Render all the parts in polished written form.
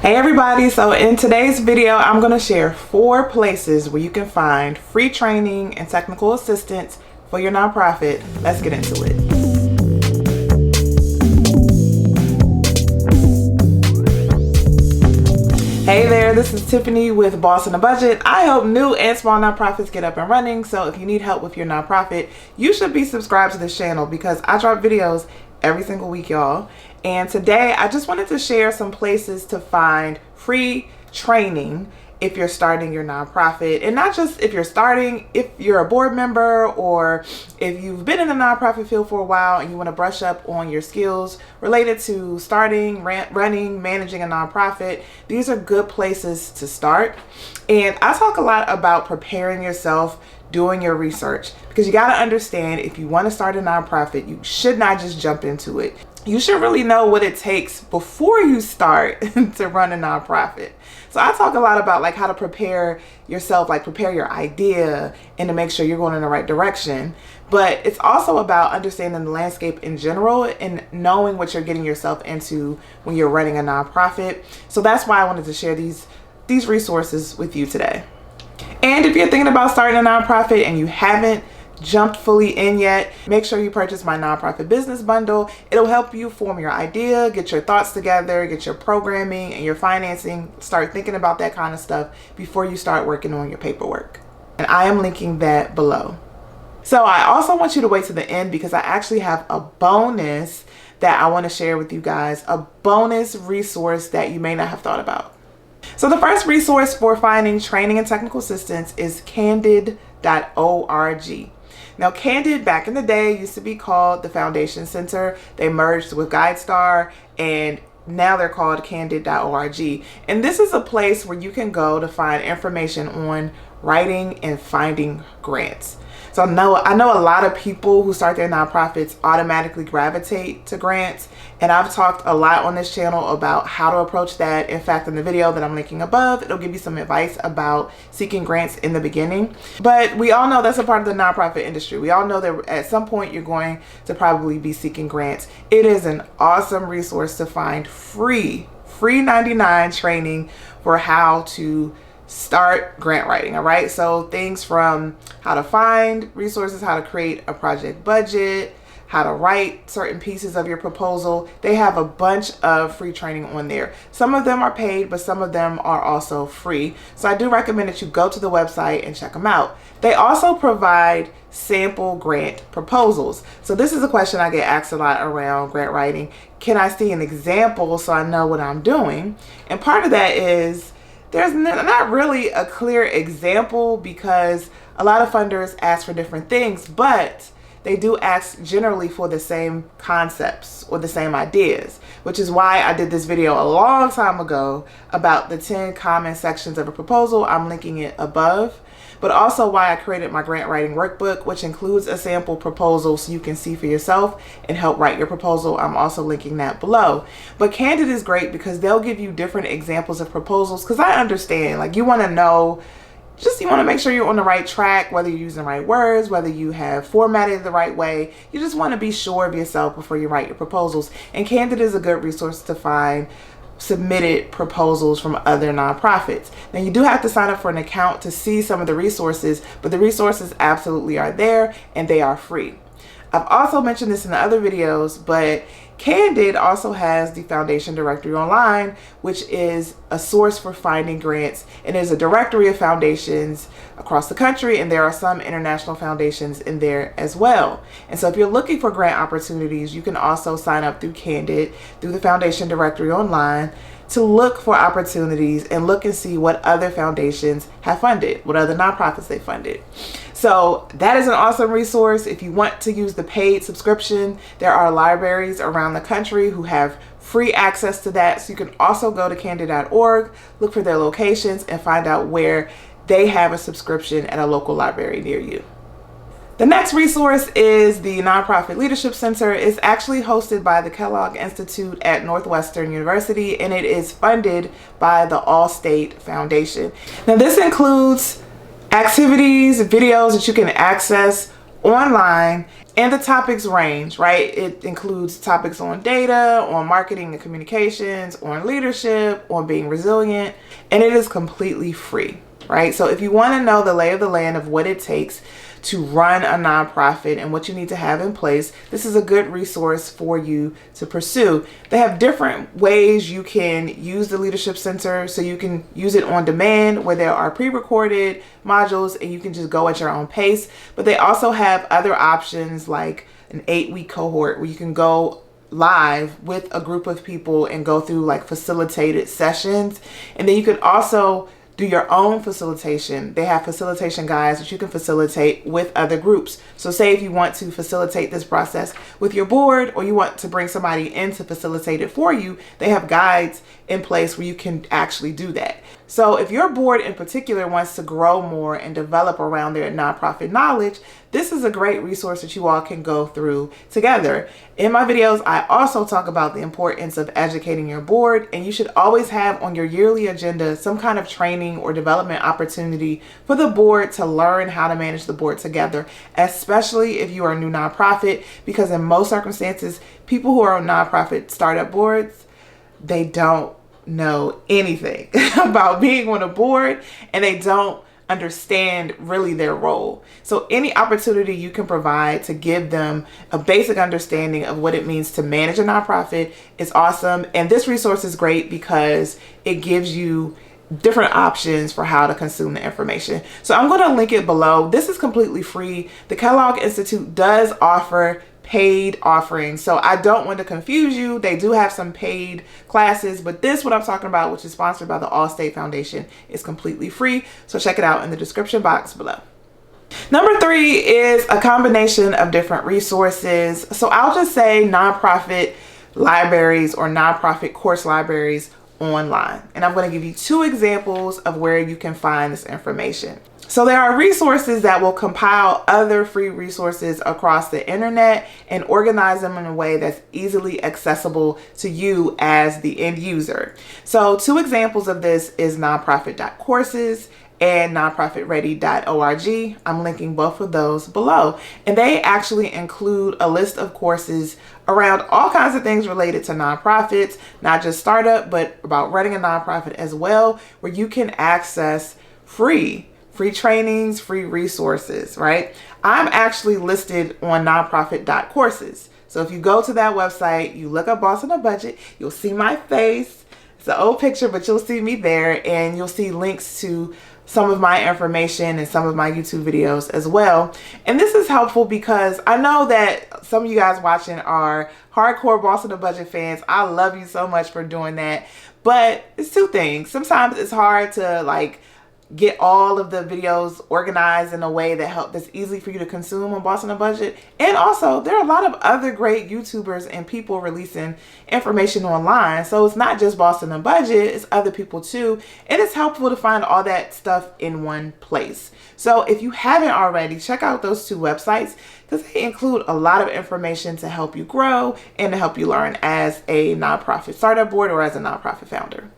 Hey everybody, so in today's video I'm going to share 4 places where you can find free training and technical assistance for your nonprofit. Let's get into it. Hey there, this is Tiffany with Boss on a Budget. I help new and small nonprofits get up and running, so if you need help with your nonprofit, you should be subscribed to this channel because I drop videos every single week, y'all. And today I just wanted to share some places to find free training if you're starting your nonprofit, and not just if you're starting, if you're a board member or if you've been in the nonprofit field for a while and you want to brush up on your skills related to starting, running, managing a nonprofit. These are good places to start. And I talk a lot about preparing yourself, doing your research, because you got to understand, if you want to start a nonprofit, you should not just jump into it. You should really know what it takes before you start to run a nonprofit. So I talk a lot about like how to prepare yourself, like prepare your idea and to make sure you're going in the right direction. But it's also about understanding the landscape in general and knowing what you're getting yourself into when you're running a nonprofit. So that's why I wanted to share these resources with you today. And if you're thinking about starting a nonprofit and you haven't jumped fully in yet, make sure you purchase my nonprofit business bundle. It'll help you form your idea, get your thoughts together, get your programming and your financing, start thinking about that kind of stuff before you start working on your paperwork. And I am linking that below. So I also want you to wait to the end because I actually have a bonus that I want to share with you guys, a bonus resource that you may not have thought about. So the first resource for finding training and technical assistance is Candid.org. Now, Candid back in the day used to be called the Foundation Center. They merged with GuideStar and now they're called Candid.org. And this is a place where you can go to find information on writing and finding grants. So I know a lot of people who start their nonprofits automatically gravitate to grants, and I've talked a lot on this channel about how to approach that. In fact, in the video that I'm linking above, it'll give you some advice about seeking grants in the beginning. But we all know that's a part of the nonprofit industry. We all know that at some point you're going to probably be seeking grants. It is an awesome resource to find free 99 training for how to start grant writing. All right, so things from how to find resources, how to create a project budget, how to write certain pieces of your proposal. They have a bunch of free training on there. Some of them are paid, but some of them are also free. So I do recommend that you go to the website and check them out. They also provide sample grant proposals. So this is a question I get asked a lot around grant writing. Can I see an example so I know what I'm doing? And part of that is there's not really a clear example because a lot of funders ask for different things, but they do ask generally for the same concepts or the same ideas, which is why I did this video a long time ago about the 10 common sections of a proposal. I'm linking it above, but also why I created my grant writing workbook, which includes a sample proposal so you can see for yourself and help write your proposal. I'm also linking that below. But Candid is great because they'll give you different examples of proposals, because I understand, like, you want to know, you want to make sure you're on the right track, whether you're using the right words, whether you have formatted the right way. You just want to be sure of yourself before you write your proposals. And Candid is a good resource to find submitted proposals from other nonprofits. Now, you do have to sign up for an account to see some of the resources, but the resources absolutely are there and they are free. I've also mentioned this in the other videos, but Candid also has the Foundation Directory Online, which is a source for finding grants, and there's a directory of foundations across the country, and there are some international foundations in there as well. And so if you're looking for grant opportunities, you can also sign up through Candid, through the Foundation Directory Online, to look for opportunities and look and see what other foundations have funded, what other nonprofits they funded. So that is an awesome resource. If you want to use the paid subscription, there are libraries around the country who have free access to that. So you can also go to candid.org, look for their locations and find out where they have a subscription at a local library near you. The next resource is the Nonprofit Leadership Center. It's actually hosted by the Kellogg Institute at Northwestern University, and it is funded by the Allstate Foundation. Now, this includes activities, videos that you can access online, and the topics range, right? It includes topics on data, on marketing and communications, on leadership, on being resilient, and it is completely free, right? So if you want to know the lay of the land of what it takes to run a nonprofit and what you need to have in place, this is a good resource for you to pursue. They have different ways you can use the Leadership Center. So you can use it on demand where there are pre-recorded modules and you can just go at your own pace. But they also have other options like an 8-week cohort where you can go live with a group of people and go through like facilitated sessions. And then you can also do your own facilitation. They have facilitation guides that you can facilitate with other groups. So say if you want to facilitate this process with your board, or you want to bring somebody in to facilitate it for you, they have guides in place where you can actually do that. So if your board in particular wants to grow more and develop around their nonprofit knowledge, this is a great resource that you all can go through together. In my videos, I also talk about the importance of educating your board, and you should always have on your yearly agenda some kind of training or development opportunity for the board to learn how to manage the board together, especially if you are a new nonprofit, because in most circumstances, people who are on nonprofit startup boards, they don't know anything about being on a board, and they don't understand really their role. So any opportunity you can provide to give them a basic understanding of what it means to manage a nonprofit is awesome. And this resource is great because it gives you different options for how to consume the information. So I'm going to link it below. This is completely free. The Kellogg Institute does offer paid offerings, so I don't want to confuse you. They do have some paid classes, but this, what I'm talking about, which is sponsored by the Allstate Foundation, is completely free. So check it out in the description box below. Number 3 is a combination of different resources. So I'll just say nonprofit libraries or nonprofit course libraries online. And I'm going to give you 2 examples of where you can find this information. So there are resources that will compile other free resources across the internet and organize them in a way that's easily accessible to you as the end user. So 2 examples of this is nonprofit.courses and nonprofitready.org. I'm linking both of those below. And they actually include a list of courses around all kinds of things related to nonprofits, not just startup, but about running a nonprofit as well, where you can access free trainings, free resources, right? I'm actually listed on nonprofit.courses. So if you go to that website, you look up Boss on a Budget, you'll see my face. It's an old picture, but you'll see me there, and you'll see links to some of my information and some of my YouTube videos as well. And this is helpful because I know that some of you guys watching are hardcore Boss on a Budget fans. I love you so much for doing that. But it's 2 things. Sometimes it's hard to like get all of the videos organized in a way that's easy for you to consume on Boss on a Budget. And also, there are a lot of other great YouTubers and people releasing information online. So it's not just Boss on a Budget, it's other people too. And it's helpful to find all that stuff in one place. So if you haven't already, check out those 2 websites because they include a lot of information to help you grow and to help you learn as a nonprofit startup board or as a nonprofit founder.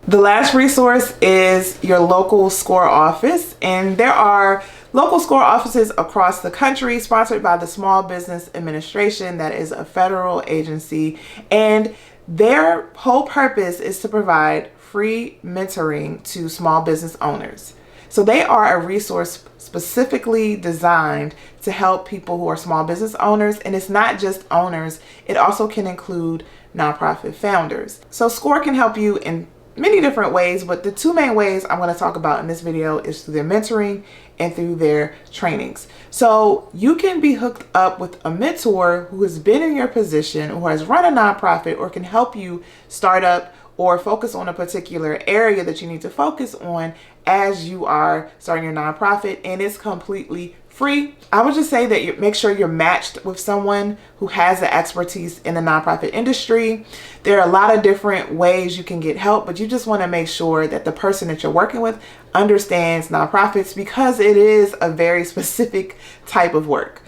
The last resource is your local SCORE office, and there are local SCORE offices across the country sponsored by the Small Business Administration. That is a federal agency, and their whole purpose is to provide free mentoring to small business owners. So they are a resource specifically designed to help people who are small business owners, and it's not just owners, it also can include nonprofit founders. So SCORE can help you in many different ways, but the 2 main ways I'm going to talk about in this video is through their mentoring and through their trainings. So you can be hooked up with a mentor who has been in your position, who has run a nonprofit, or can help you start up or focus on a particular area that you need to focus on as you are starting your nonprofit, and it's completely free. I would just say that you make sure you're matched with someone who has the expertise in the nonprofit industry. There are a lot of different ways you can get help, but you just want to make sure that the person that you're working with understands nonprofits because it is a very specific type of work.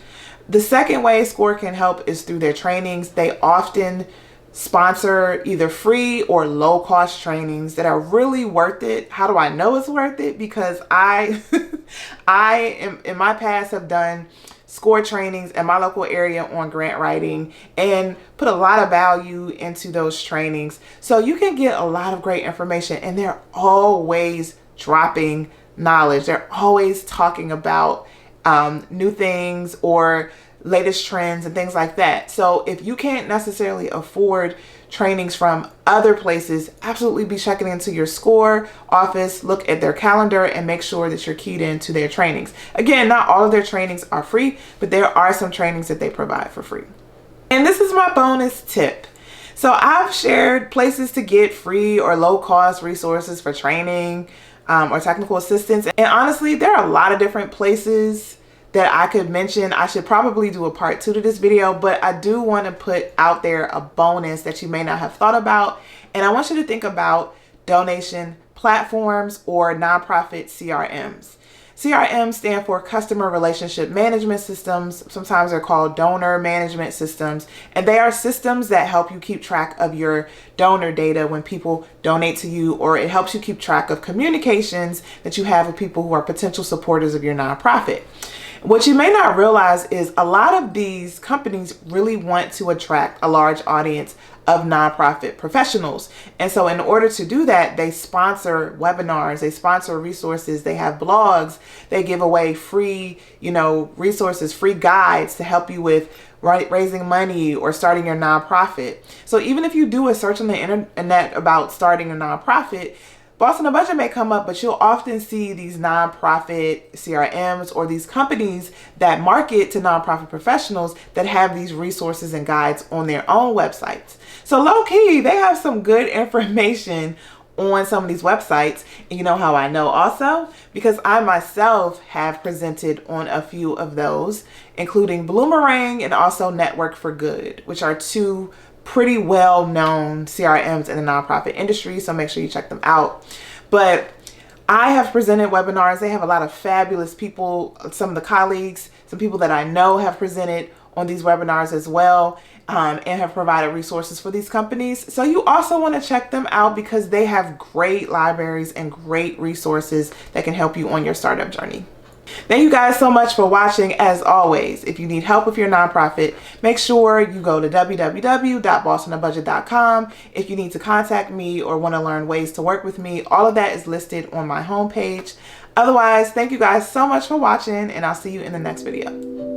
The second way SCORE can help is through their trainings. They often sponsor either free or low cost trainings that are really worth it. How do I know it's worth it? Because I am in my past have done score trainings in my local area on grant writing and put a lot of value into those trainings. So you can get a lot of great information, and they're always dropping knowledge. They're always talking about new things or latest trends and things like that. So if you can't necessarily afford trainings from other places, absolutely be checking into your SCORE office, look at their calendar, and make sure that you're keyed into their trainings. Again, not all of their trainings are free, but there are some trainings that they provide for free. And this is my bonus tip. So I've shared places to get free or low cost resources for training or technical assistance. And honestly, there are a lot of different places that I could mention. I should probably do a part 2 to this video, but I do want to put out there a bonus that you may not have thought about. And I want you to think about donation platforms or nonprofit CRMs. CRMs stand for customer relationship management systems. Sometimes they're called donor management systems, and they are systems that help you keep track of your donor data when people donate to you, or it helps you keep track of communications that you have with people who are potential supporters of your nonprofit. What you may not realize is a lot of these companies really want to attract a large audience of nonprofit professionals. And so in order to do that, they sponsor webinars, they sponsor resources, they have blogs, they give away free, resources, free guides to help you with raising money or starting your nonprofit. So even if you do a search on the internet about starting a nonprofit, Boss on a Budget may come up, but you'll often see these nonprofit CRMs or these companies that market to nonprofit professionals that have these resources and guides on their own websites. So low key, they have some good information on some of these websites. And you know how I know also? Because I myself have presented on a few of those, including Bloomerang and also Network for Good, which are two pretty well-known CRMs in the nonprofit industry, so make sure you check them out. But I have presented webinars. They have a lot of fabulous people. Some of the colleagues, some people that I know have presented on these webinars as well, and have provided resources for these companies. So you also want to check them out because they have great libraries and great resources that can help you on your startup journey. Thank you guys so much for watching. As always, if you need help with your nonprofit, make sure you go to www.bossonabudget.com. If you need to contact me or want to learn ways to work with me, all of that is listed on my homepage. Otherwise, thank you guys so much for watching, and I'll see you in the next video.